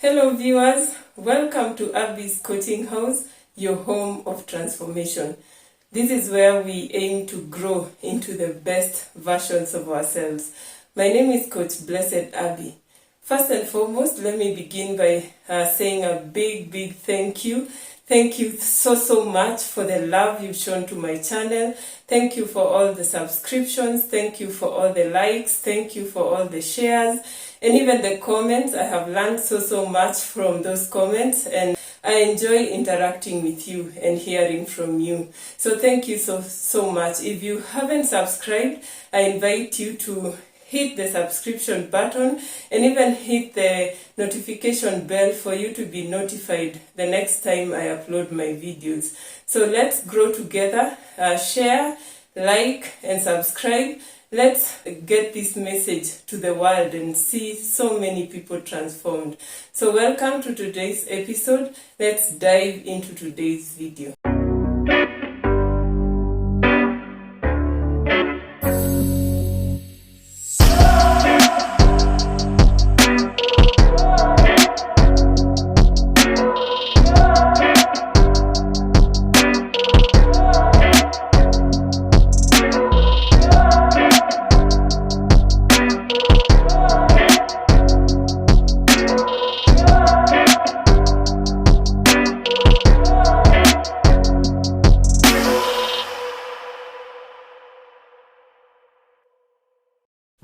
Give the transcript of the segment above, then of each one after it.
Hello viewers, welcome to Abby's Coaching House, your home of transformation. This is where we aim to grow into the best versions of ourselves. My name is Coach Blessed Abby. First and foremost, let me begin by saying a big thank you. Thank you so much for the love you've shown to my channel. Thank you for all the subscriptions. Thank you for all the likes. Thank you for all the shares. And even the comments. I have learned so much from those comments, and I enjoy interacting with you and hearing from you. So thank you so much. If you haven't subscribed, I invite you to hit the subscription button and even hit the notification bell for you to be notified the next time I upload my videos. So let's grow together. Share, like, and subscribe. Let's get this message to the world and see so many people transformed. So welcome to today's episode. Let's dive into today's video.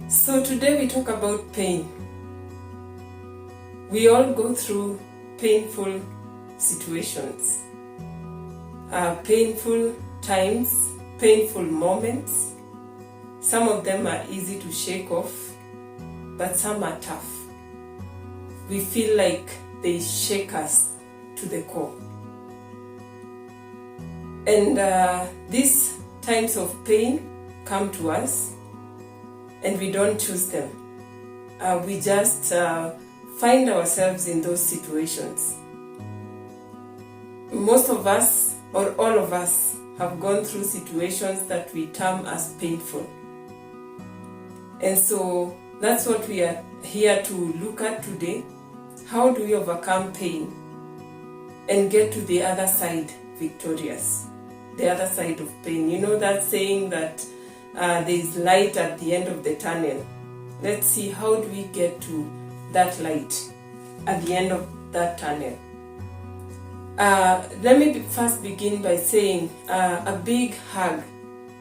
So today we talk about pain. We all go through painful situations, painful times, painful moments. Some of them are easy to shake off, but some are tough. We feel like they shake us to the core. And these times of pain come to us, and we don't choose them. We just find ourselves in those situations. Most of us, or all of us, have gone through situations that we term as painful. And so that's what we are here to look at today. How do we overcome pain and get to the other side victorious? The other side of pain. You know that saying that there is light at the end of the tunnel. Let's see, how do we get to that light at the end of that tunnel? Let me first begin by saying a big hug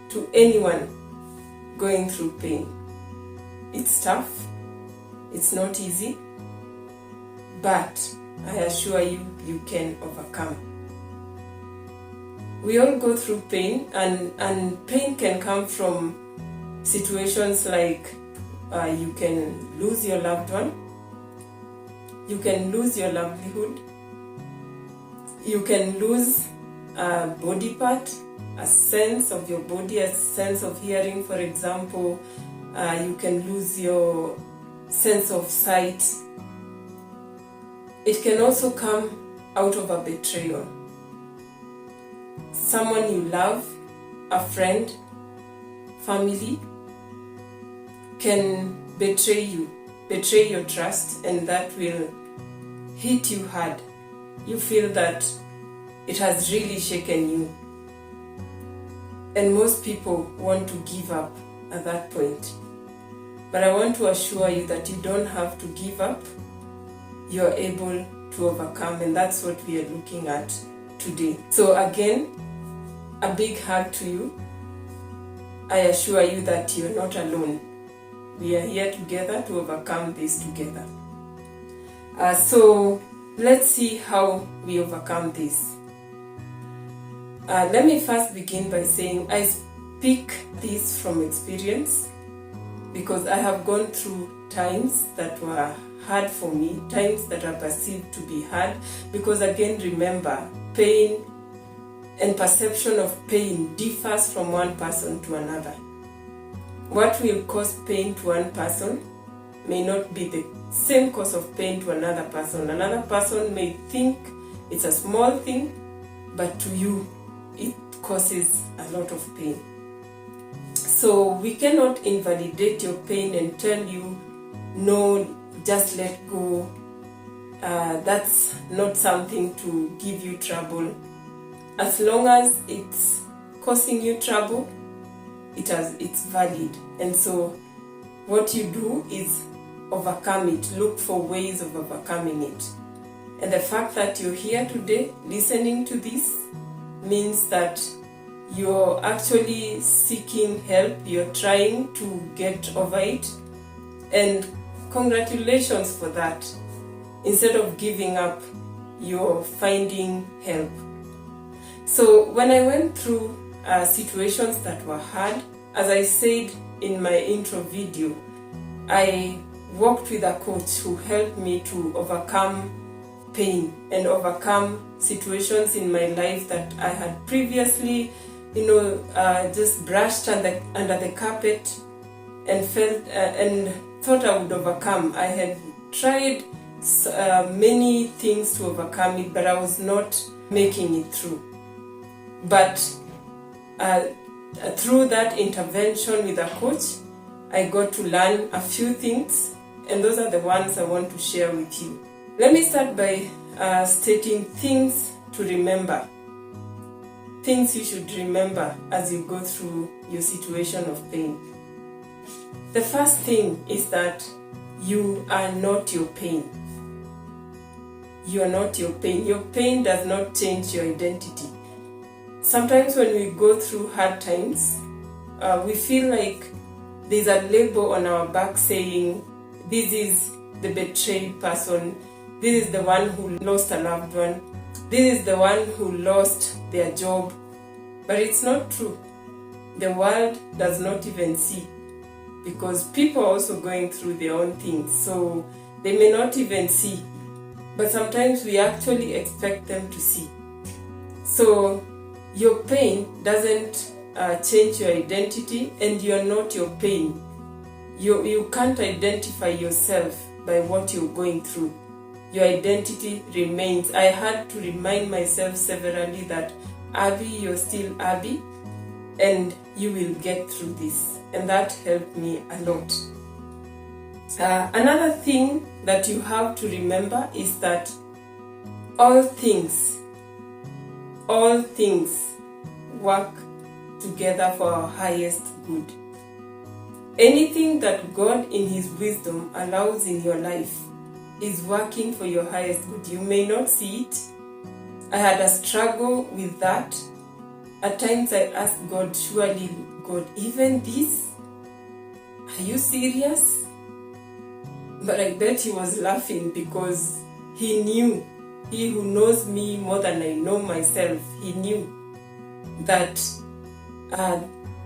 to anyone going through pain. It's tough, it's not easy, but I assure you, you can overcome. We all go through pain, and pain can come from situations like you can lose your loved one, you can lose your livelihood, you can lose a body part, a sense of your body, a sense of hearing, for example. You can lose your sense of sight. It can also come out of a betrayal. Someone you love, a friend, family, can betray you, betray your trust, and that will hit you hard. You feel that it has really shaken you. And most people want to give up at that point. But I want to assure you that you don't have to give up. You're able to overcome, and that's what we are looking at today. So again, a big hug to you. I assure you that you're not alone. We are here together to overcome this together. So let's see how we overcome this. Let me first begin by saying I speak this from experience, because I have gone through times that were hard for me, times that are perceived to be hard, because again, remember, pain and perception of pain differs from one person to another. What will cause pain to one person may not be the same cause of pain to another person. Another person may think it's a small thing, but to you, it causes a lot of pain. So we cannot invalidate your pain and tell you, no, just let go, that's not something to give you trouble. As long as it's causing you trouble, it's valid. And so what you do is overcome it. Look for ways of overcoming it. And the fact that you're here today listening to this means that you're actually seeking help. You're trying to get over it. And congratulations for that. Instead of giving up, you're finding help. So when I went through situations that were hard, as I said in my intro video, I worked with a coach who helped me to overcome pain and overcome situations in my life that I had previously, just brushed under the carpet and felt and thought I would overcome. I had tried many things to overcome it, but I was not making it through. But through that intervention with a coach, I got to learn a few things, and those are the ones I want to share with you. Let me start by stating things to remember. Things you should remember as you go through your situation of pain. The first thing is that you are not your pain. You are not your pain. Your pain does not change your identity. Sometimes when we go through hard times, we feel like there's a label on our back saying, this is the betrayed person, this is the one who lost a loved one, this is the one who lost their job. But it's not true. The world does not even see, because people are also going through their own things, so they may not even see. But sometimes we actually expect them to see. So your pain doesn't change your identity, and you're not your pain. You can't identify yourself by what you're going through. Your identity remains. I had to remind myself severally that, Abby, you're still Abby, and you will get through this. And that helped me a lot. Another thing that you have to remember is that all things work together for our highest good. Anything that God in His wisdom allows in your life is working for your highest good. You may not see it. I had a struggle with that. At times I asked God, surely God, even this? Are you serious? But I bet He was laughing, because He knew, He who knows me more than I know myself, He knew that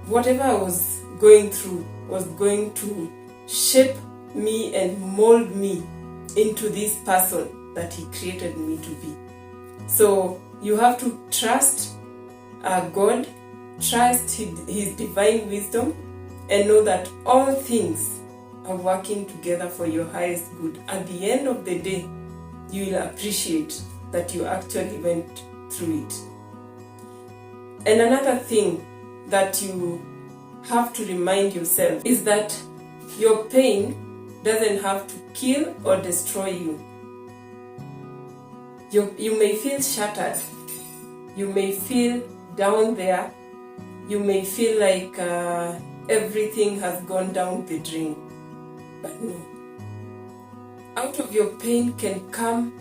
whatever I was going through was going to shape me and mold me into this person that He created me to be. So you have to trust God, trust His divine wisdom, and know that all things are working together for your highest good. At the end of the day, you will appreciate that you actually went through it. And another thing that you have to remind yourself is that your pain doesn't have to kill or destroy you. You may feel shattered. You may feel down there. You may feel like everything has gone down the drain. But no. Out of your pain can come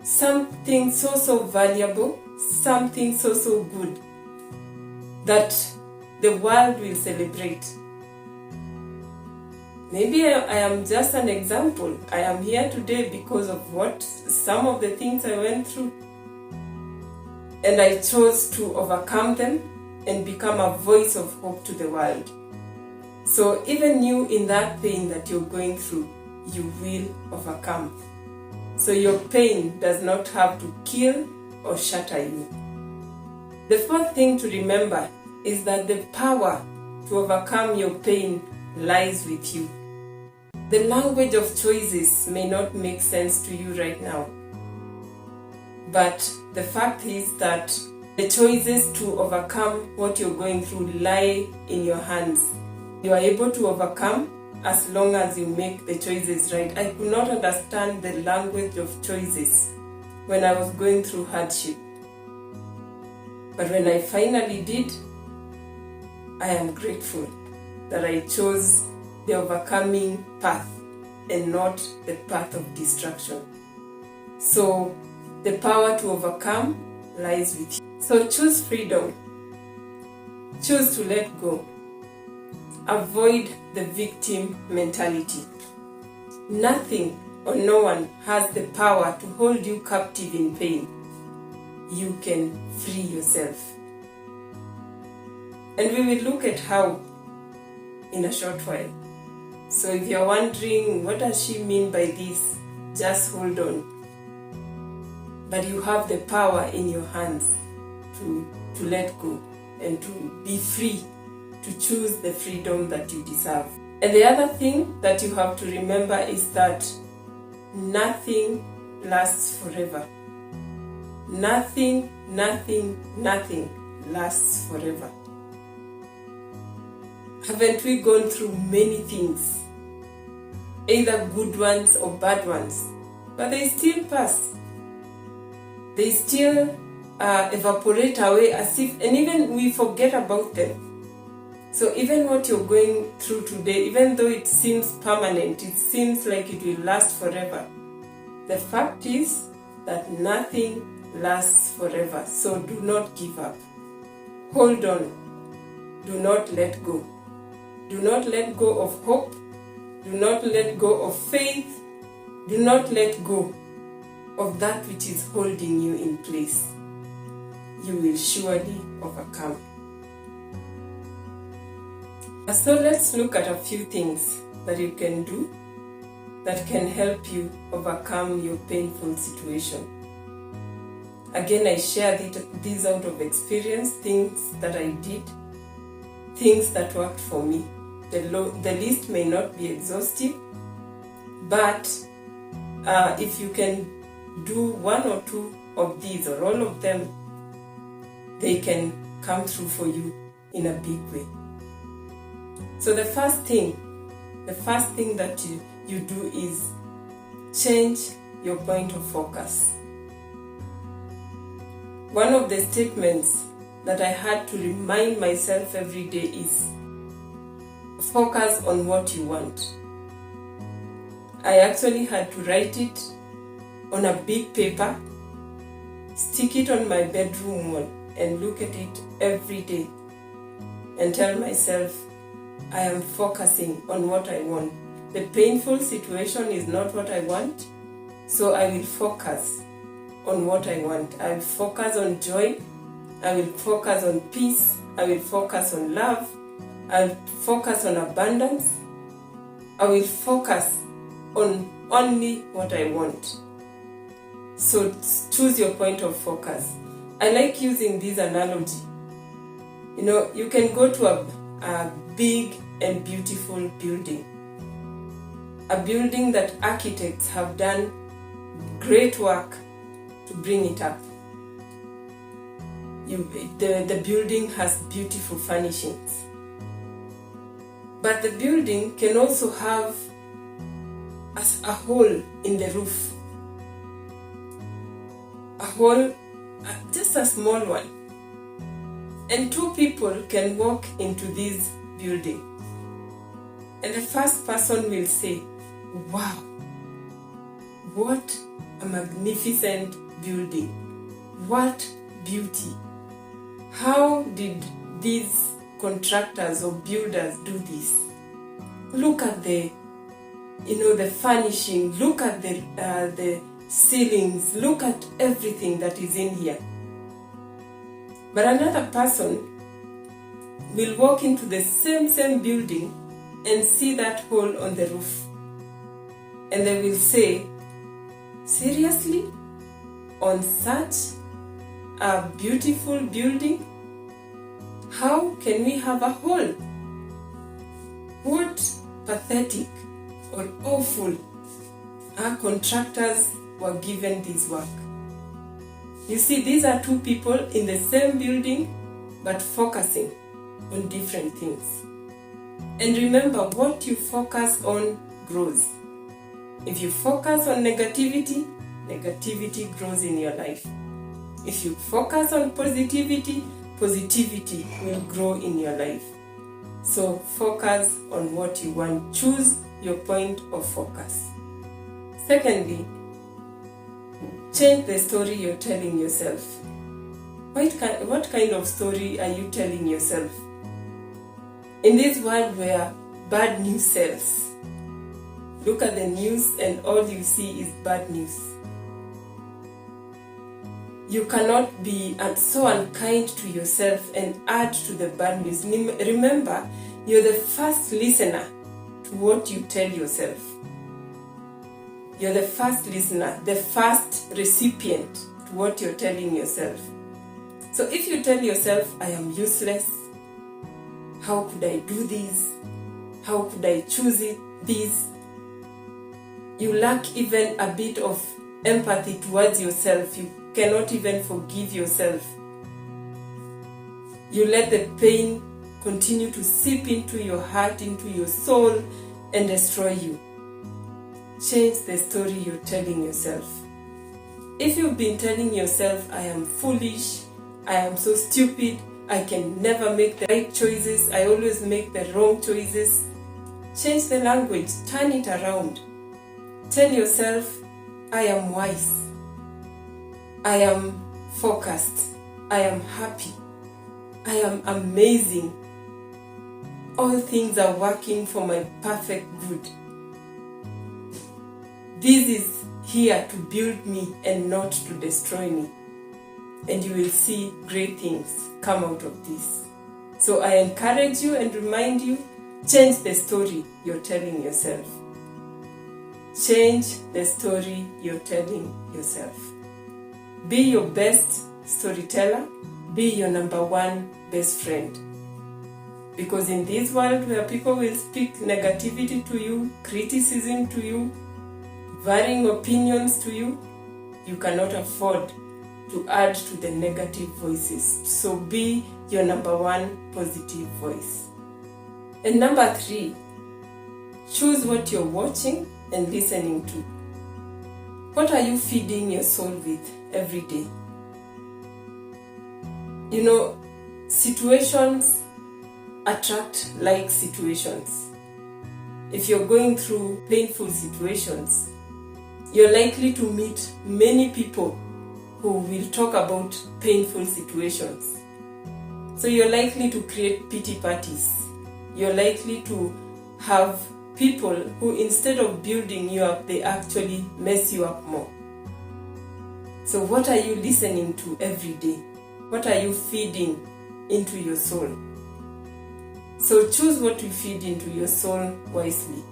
something so valuable, something so good, that the world will celebrate. Maybe I am just an example. I am here today because of some of the things I went through. And I chose to overcome them and become a voice of hope to the world. So even you, in that pain that you're going through, you will overcome. So your pain does not have to kill or shatter you. The fourth thing to remember is that the power to overcome your pain lies with you. The language of choices may not make sense to you right now, but the fact is that the choices to overcome what you're going through lie in your hands. You are able to overcome as long as you make the choices right. I could not understand the language of choices when I was going through hardship. But when I finally did, I am grateful that I chose the overcoming path and not the path of destruction. So the power to overcome lies with you. So choose freedom. Choose to let go. Avoid the victim mentality. Nothing or no one has the power to hold you captive in pain. You can free yourself. And we will look at how in a short while. So if you're wondering what does she mean by this, just hold on. But you have the power in your hands to let go and to be free, to choose the freedom that you deserve. And the other thing that you have to remember is that nothing lasts forever. Nothing lasts forever. Haven't we gone through many things, either good ones or bad ones, but they still pass. They still evaporate away as if, and even we forget about them. So even what you're going through today, even though it seems permanent, it seems like it will last forever, the fact is that nothing lasts forever. So do not give up. Hold on. Do not let go. Do not let go of hope. Do not let go of faith. Do not let go of that which is holding you in place. You will surely overcome. So let's look at a few things that you can do that can help you overcome your painful situation. Again, I share these out of experience, things that I did, things that worked for me. The list may not be exhaustive, but if you can do one or two of these or all of them, they can come through for you in a big way. So the first thing that you do is change your point of focus. One of the statements that I had to remind myself every day is focus on what you want. I actually had to write it on a big paper, stick it on my bedroom wall, and look at it every day and tell myself, I am focusing on what I want. The painful situation is not what I want, so I will focus on what I want. I will focus on joy. I will focus on peace. I will focus on love. I will focus on abundance. I will focus on only what I want. So choose your point of focus. I like using this analogy. You can go to a big and beautiful building. A building that architects have done great work to bring it up. The building has beautiful furnishings. But the building can also have a hole in the roof. A hole, just a small one. And two people can walk into this building. And the first person will say, wow, what a magnificent building. What beauty. How did these contractors or builders do this? Look at the furnishing. Look at the ceilings. Look at everything that is in here. But another person will walk into the same building and see that hole on the roof. And they will say, seriously? On such a beautiful building? How can we have a hole? What pathetic or awful our contractors were given this work. You see, these are two people in the same building but focusing on different things. And remember, what you focus on grows. If you focus on negativity, negativity grows in your life. If you focus on positivity, positivity will grow in your life. So focus on what you want. Choose your point of focus. Secondly, change the story you're telling yourself. What kind of story are you telling yourself? In this world where bad news sells, look at the news and all you see is bad news. You cannot be so unkind to yourself and add to the bad news. Remember, you're the first listener to what you tell yourself. You're the first listener, the first recipient to what you're telling yourself. So if you tell yourself, I am useless, how could I do this? How could I choose this? You lack even a bit of empathy towards yourself. You cannot even forgive yourself. You let the pain continue to seep into your heart, into your soul, and destroy you. Change the story you're telling yourself. If you've been telling yourself, I am foolish, I am so stupid, I can never make the right choices, I always make the wrong choices, change the language, turn it around. Tell yourself, I am wise, I am focused, I am happy, I am amazing. All things are working for my perfect good. This is here to build me and not to destroy me. And you will see great things come out of this. So I encourage you and remind you, change the story you're telling yourself. Change the story you're telling yourself. Be your best storyteller. Be your number one best friend. Because in this world where people will speak negativity to you, criticism to you, varying opinions to you, you cannot afford to add to the negative voices. So be your number one positive voice. And number 3, choose what you're watching and listening to. What are you feeding your soul with every day? You know, situations attract like situations. If you're going through painful situations, you're likely to meet many people who will talk about painful situations. So you're likely to create pity parties. You're likely to have people who, instead of building you up, they actually mess you up more. So what are you listening to every day? What are you feeding into your soul? So choose what you feed into your soul wisely.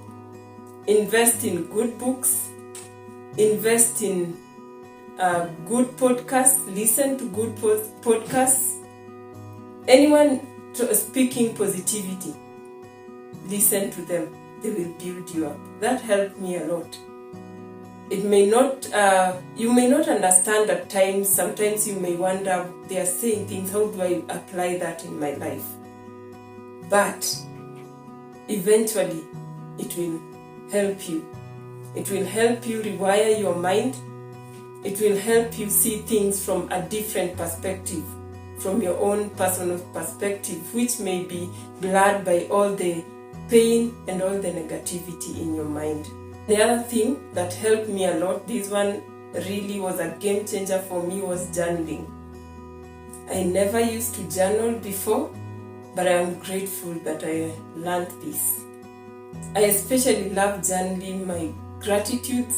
Invest in good books. Invest in good podcasts. Listen to good podcasts. Anyone speaking positivity, listen to them. They will build you up. That helped me a lot. It may not, you may not understand at times. Sometimes you may wonder, they are saying things, how do I apply that in my life? But eventually, it will help you. It will help you rewire your mind. It will help you see things from a different perspective, from your own personal perspective, which may be blurred by all the pain and all the negativity in your mind. The other thing that helped me a lot, this one really was a game changer for me, was journaling. I never used to journal before, but I am grateful that I learned this. I especially love journaling my gratitudes.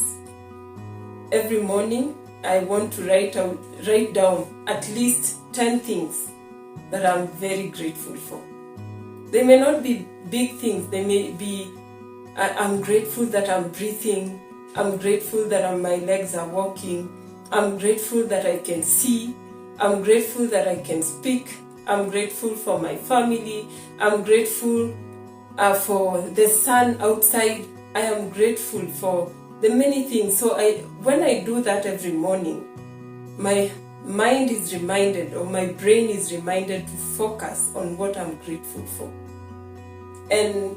Every morning, I want to write down at least 10 things that I'm very grateful for. They may not be big things. They may be, I'm grateful that I'm breathing. I'm grateful that my legs are walking. I'm grateful that I can see. I'm grateful that I can speak. I'm grateful for my family. I'm grateful for the sun outside. I am grateful for the many things. So when I do that every morning, my mind is reminded, or my brain is reminded, to focus on what I'm grateful for. And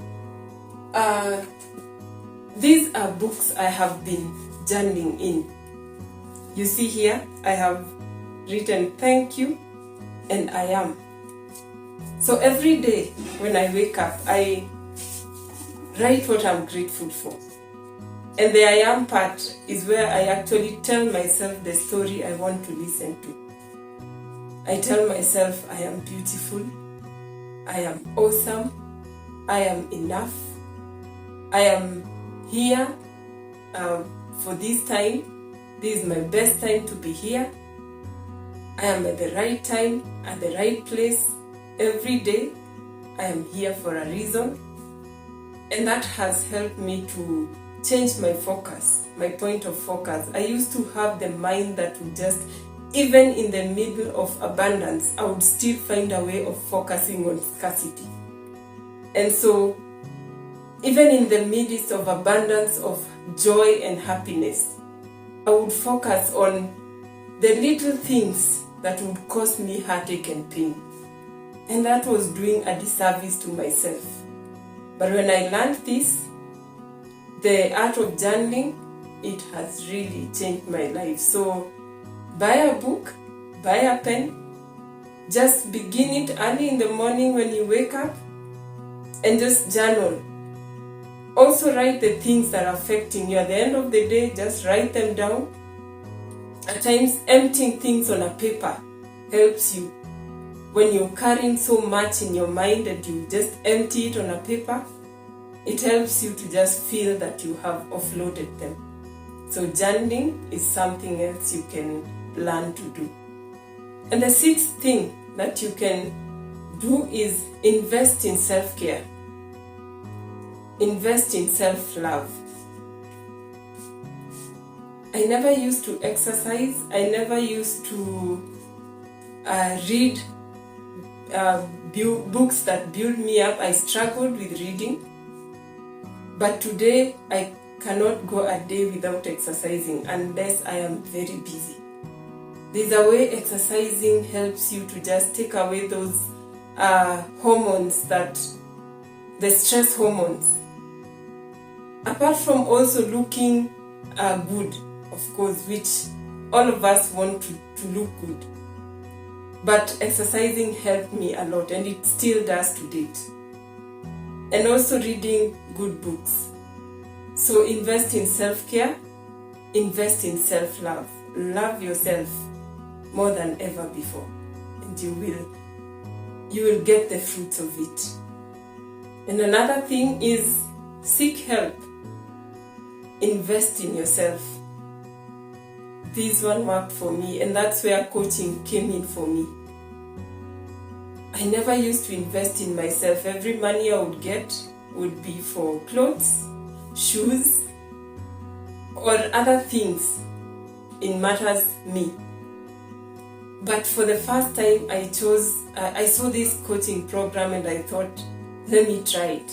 these are books I have been journaling in. You see here, I have written thank you and I am. So every day when I wake up, I write what I'm grateful for. And the I am part is where I actually tell myself the story I want to listen to. I tell myself I am beautiful, I am awesome, I am enough, I am here for this time. This is my best time to be here. I am at the right time, at the right place every day. I am here for a reason. And that has helped me to change my focus, my point of focus. I used to have the mind that would just, even in the middle of abundance, I would still find a way of focusing on scarcity. And so, even in the midst of abundance of joy and happiness, I would focus on the little things that would cause me heartache and pain. And that was doing a disservice to myself. But when I learned this, the art of journaling, it has really changed my life. So buy a book, buy a pen, just begin it early in the morning when you wake up and just journal. Also write the things that are affecting you. At the end of the day, just write them down. At times, emptying things on a paper helps you. When you're carrying so much in your mind and you just empty it on a paper, it helps you to just feel that you have offloaded them. So journaling is something else you can learn to do. And the sixth thing that you can do is invest in self-care. Invest in self-love. I never used to exercise. I never used to read books that build me up. I struggled with reading. But today, I cannot go a day without exercising unless I am very busy. There's a way exercising helps you to just take away those hormones, the stress hormones. Apart from also looking good, of course, which all of us want to look good. But exercising helped me a lot, and it still does to date. And also reading good books. So invest in self-care, invest in self-love. Love yourself more than ever before, and you will get the fruits of it. And another thing is seek help. Invest in yourself. This one worked for me, and that's where coaching came in for me. I never used to invest in myself. Every money I would get would be for clothes, shoes, or other things in matters me. But for the first time, I saw this coaching program and I thought, let me try it.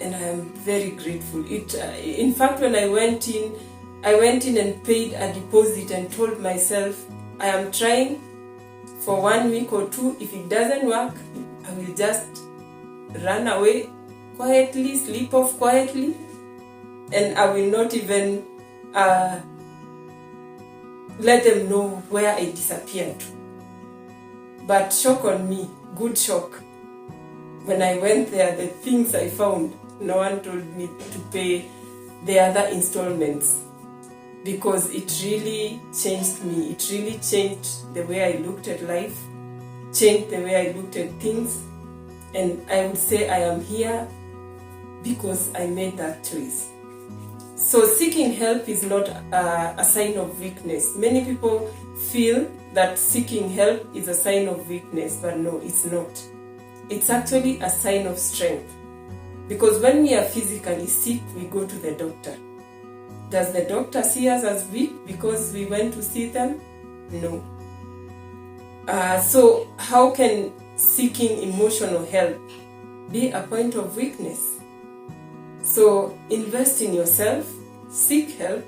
And I am very grateful. In fact, when I went in and paid a deposit and told myself, I am trying for 1 week or two. If it doesn't work, I will just run away quietly, sleep off quietly, and I will not even let them know where I disappeared to. But shock on me, good shock. When I went there, the things I found, no one told me to pay the other installments, because it really changed me. It really changed the way I looked at life, changed the way I looked at things. And I would say I am here because I made that choice. So seeking help is not a sign of weakness. Many people feel that seeking help is a sign of weakness, but no, it's not. It's actually a sign of strength. Because when we are physically sick, we go to the doctor. Does the doctor see us as weak because we went to see them? No. So how can seeking emotional help be a point of weakness? So invest in yourself, seek help.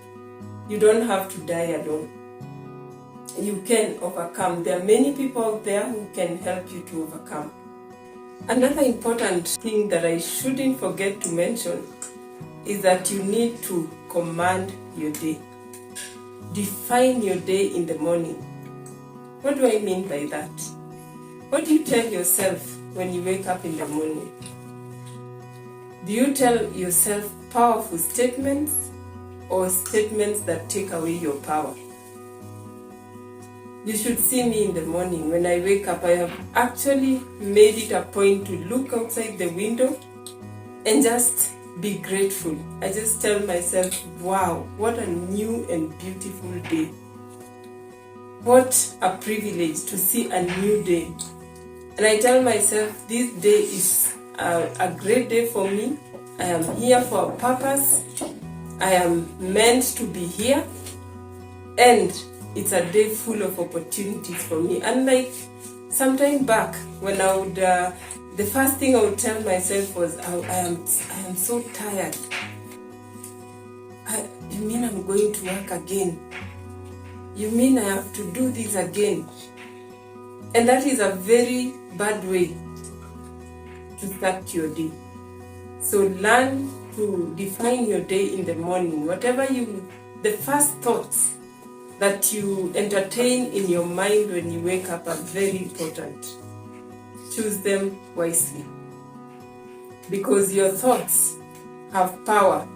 You don't have to die alone. You can overcome. There are many people out there who can help you to overcome. Another important thing that I shouldn't forget to mention is that you need to command your day. Define your day in the morning. What do I mean by that? What do you tell yourself when you wake up in the morning? Do you tell yourself powerful statements or statements that take away your power? You should see me in the morning. When I wake up, I have actually made it a point to look outside the window and just be grateful. I just tell myself, wow, what a new and beautiful day. What a privilege to see a new day. And I tell myself, this day is a great day for me. I am here for a purpose. I am meant to be here. And it's a day full of opportunities for me. Unlike some time back when I would, the first thing I would tell myself was, I am so tired. You mean I'm going to work again? You mean I have to do this again? And that is a very bad way to start your day. So learn to define your day in the morning. The first thoughts that you entertain in your mind when you wake up are very important. Choose them wisely, because your thoughts have power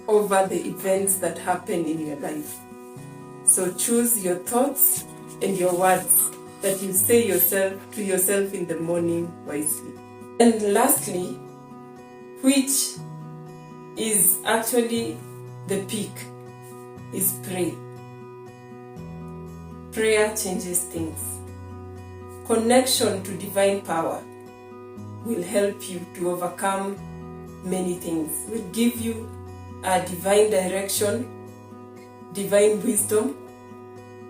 over the events that happen in your life. So choose your thoughts and your words that you say to yourself in the morning wisely. And lastly, which is actually the peak, is pray. Prayer changes things. Connection to divine power will help you to overcome many things. Will give you a divine direction, divine wisdom,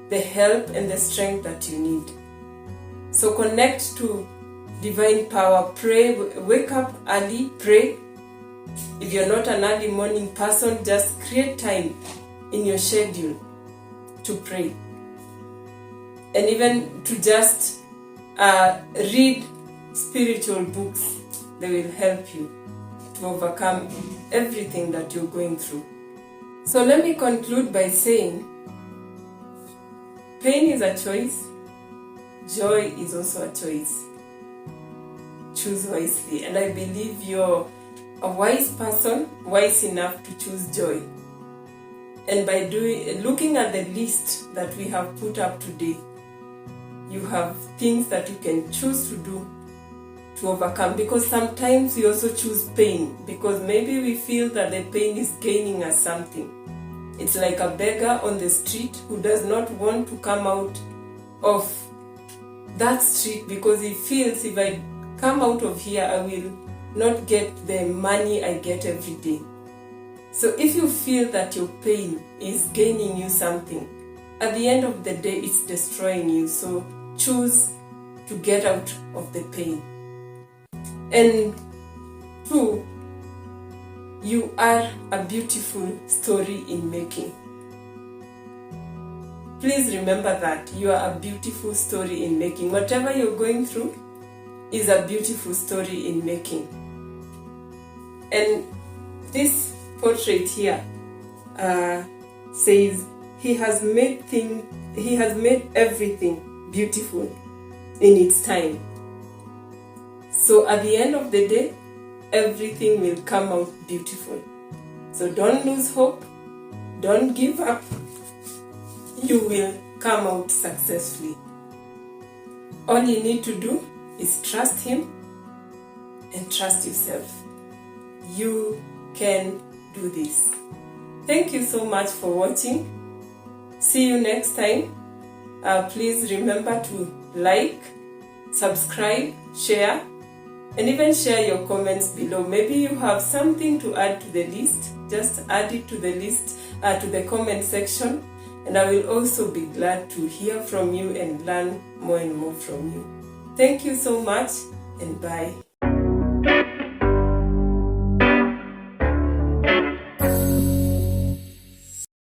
the help and the strength that you need. So connect to divine power. Pray. Wake up early. Pray. If you're not an early morning person, just create time in your schedule to pray. And even to just read spiritual books, they will help you to overcome everything that you're going through. So let me conclude by saying, pain is a choice, joy is also a choice. Choose wisely. And I believe you're a wise person, wise enough to choose joy. And by looking at the list that we have put up today, you have things that you can choose to do to overcome. Because sometimes we also choose pain, because maybe we feel that the pain is gaining us something. It's like a beggar on the street who does not want to come out of that street because he feels, if I come out of here, I will not get the money I get every day. So if you feel that your pain is gaining you something, at the end of the day, it's destroying you. So choose to get out of the pain. And 2, you are a beautiful story in making. Please remember that you are a beautiful story in making. Whatever you're going through is a beautiful story in making. And this portrait here says, He has made everything beautiful in its time. So at the end of the day, everything will come out beautiful. So don't lose hope. Don't give up. You will come out successfully. All you need to do is trust Him and trust yourself. You can do this. Thank you so much for watching. See you next time. Please remember to like, subscribe, share, and even share your comments below. Maybe you have something to add to the list. Just add it to the list, to the comment section, and I will also be glad to hear from you and learn more and more from you. Thank you so much, and bye.